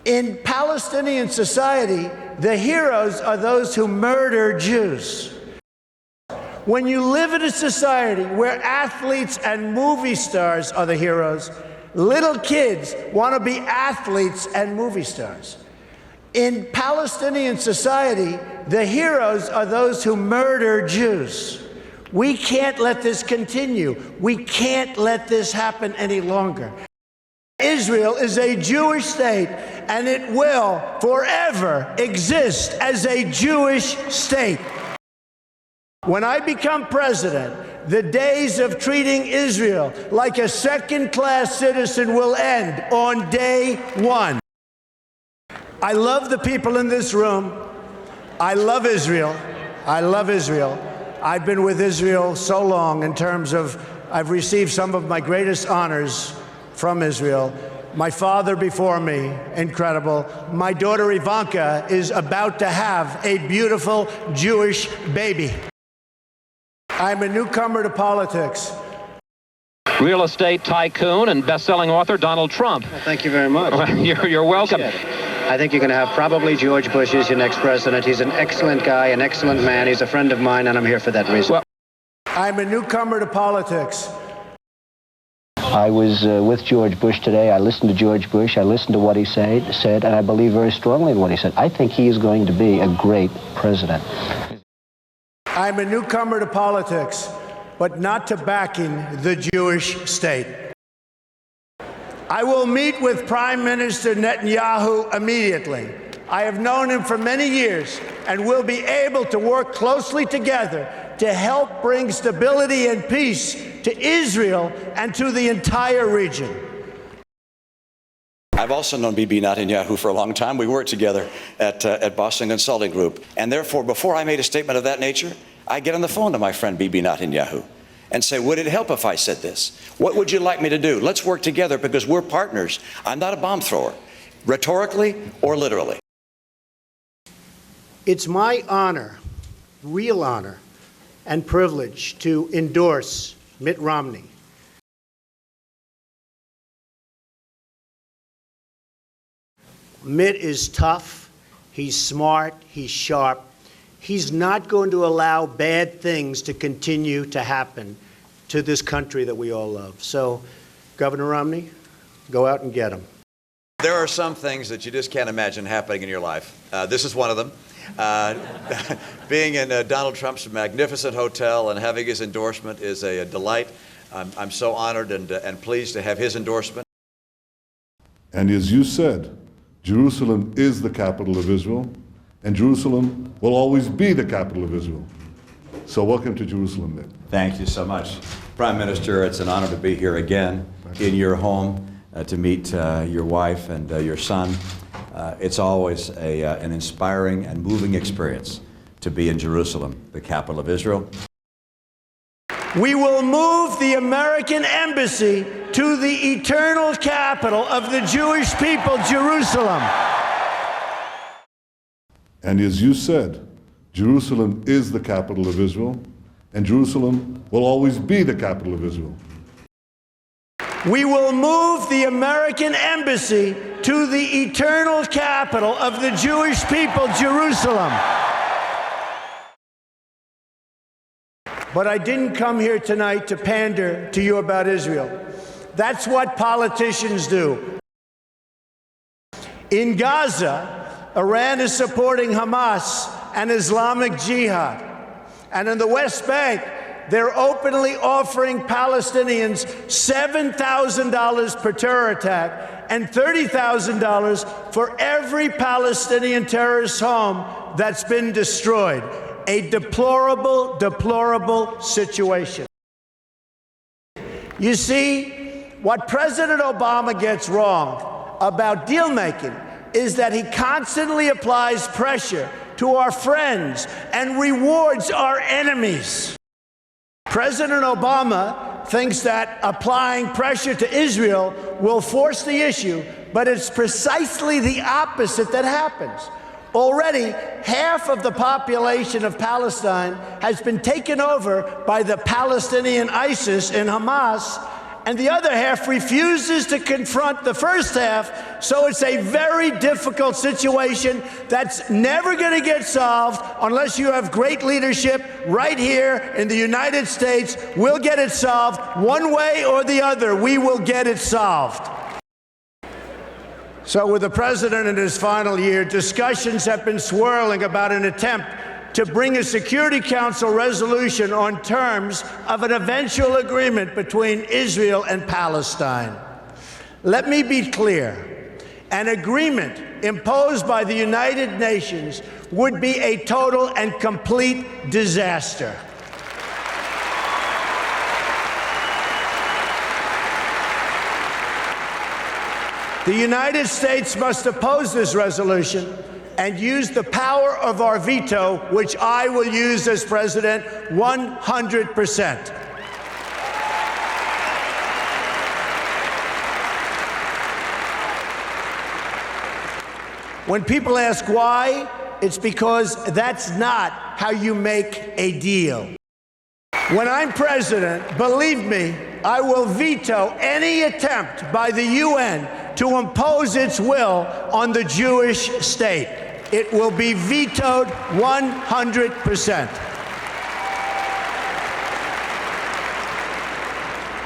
In Palestinian society, the heroes are those who murder Jews. When you live in a society where athletes and movie stars are the heroes, little kids want to be athletes and movie stars. In Palestinian society, the heroes are those who murder Jews. We can't let this continue. We can't let this happen any longer. Israel is a Jewish state, and it will forever exist as a Jewish state. When I become president, the days of treating Israel like a second-class citizen will end on day one. I love the people in this room. I love Israel. I love Israel. I've been with Israel so long in terms of I've received some of my greatest honors from Israel. My father before me, incredible. My daughter Ivanka is about to have a beautiful Jewish baby. I'm a newcomer to politics. Real estate tycoon and best-selling author Donald Trump. Well, thank you very much. Well, you're welcome. I think you're going to have probably George Bush as your next president. He's an excellent guy, an excellent man. He's a friend of mine, and I'm here for that reason. Well, I'm a newcomer to politics. I was with George Bush today. I listened to George Bush. I listened to what he said, and I believe very strongly in what he said. I think he is going to be a great president. I'm a newcomer to politics, but not to backing the Jewish state. I will meet with Prime Minister Netanyahu immediately. I have known him for many years and will be able to work closely together to help bring stability and peace to Israel and to the entire region. I've also known Bibi Netanyahu for a long time. We worked together at Boston Consulting Group. And therefore, before I made a statement of that nature, I get on the phone to my friend Bibi Netanyahu and say, would it help if I said this? What would you like me to do? Let's work together because we're partners. I'm not a bomb thrower, rhetorically or literally. It's my honor, real honor, and privilege to endorse Mitt Romney. Mitt is tough, he's smart, he's sharp. He's not going to allow bad things to continue to happen to this country that we all love. So, Governor Romney, go out and get him. There are some things that you just can't imagine happening in your life. This is one of them. Being in Donald Trump's magnificent hotel and having his endorsement is a delight. I'm so honored and pleased to have his endorsement. And as you said, Jerusalem is the capital of Israel, and Jerusalem will always be the capital of Israel. So welcome to Jerusalem, Nick. Thank you so much. Prime Minister, it's an honor to be here again in your home to meet your wife and your son. It's always an inspiring and moving experience to be in Jerusalem, the capital of Israel. We will move the American embassy to the eternal capital of the Jewish people, Jerusalem. And as you said, Jerusalem is the capital of Israel, and Jerusalem will always be the capital of Israel. We will move the American embassy to the eternal capital of the Jewish people, Jerusalem. But I didn't come here tonight to pander to you about Israel. That's what politicians do. In Gaza, Iran is supporting Hamas and Islamic Jihad. And in the West Bank, they're openly offering Palestinians $7,000 per terror attack and $30,000 for every Palestinian terrorist home that's been destroyed. A deplorable, deplorable situation. You see, what President Obama gets wrong about deal-making is that he constantly applies pressure to our friends and rewards our enemies. President Obama thinks that applying pressure to Israel will force the issue, but it's precisely the opposite that happens. Already, half of the population of Palestine has been taken over by the Palestinian ISIS and Hamas, and the other half refuses to confront the first half. So it's a very difficult situation that's never going to get solved unless you have great leadership right here in the United States. We'll get it solved one way or the other. We will get it solved. So with the president in his final year, discussions have been swirling about an attempt to bring a Security Council resolution on terms of an eventual agreement between Israel and Palestine. Let me be clear. An agreement imposed by the United Nations would be a total and complete disaster. The United States must oppose this resolution and use the power of our veto, which I will use as president 100%. When people ask why, it's because that's not how you make a deal. When I'm president, believe me, I will veto any attempt by the UN to impose its will on the Jewish state. It will be vetoed 100%.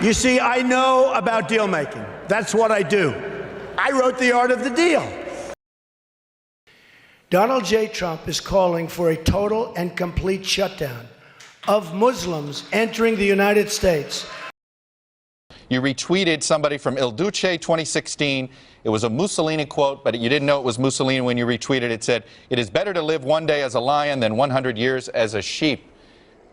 You see, I know about deal making. That's what I do. I wrote The Art of the Deal. Donald J. Trump is calling for a total and complete shutdown of Muslims entering the United States. You retweeted somebody from Il Duce 2016. It was a Mussolini quote, but you didn't know it was Mussolini when you retweeted. It said, "It is better to live one day as a lion than 100 years as a sheep."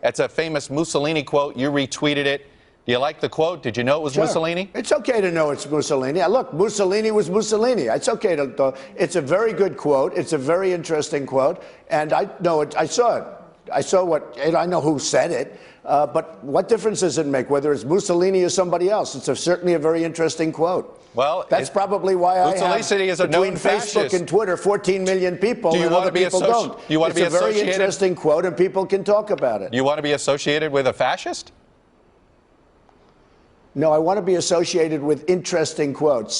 That's a famous Mussolini quote. You retweeted it. Do you like the quote? Did you know it was Mussolini? It's okay to know it's Mussolini. Look, Mussolini was Mussolini. It's okay to. It's a very good quote. It's a very interesting quote, and I know it. I saw it. I saw what, and I know who said it. But what difference does it make whether it's Mussolini or somebody else? It's certainly a very interesting quote. Well, that's probably why I have is a between known Facebook fascist. and Twitter 14 million people, Do you and want other to be people don't. You want to be it's a very associated? interesting quote, and people can talk about it. You want to be associated with a fascist? No, I want to be associated with interesting quotes.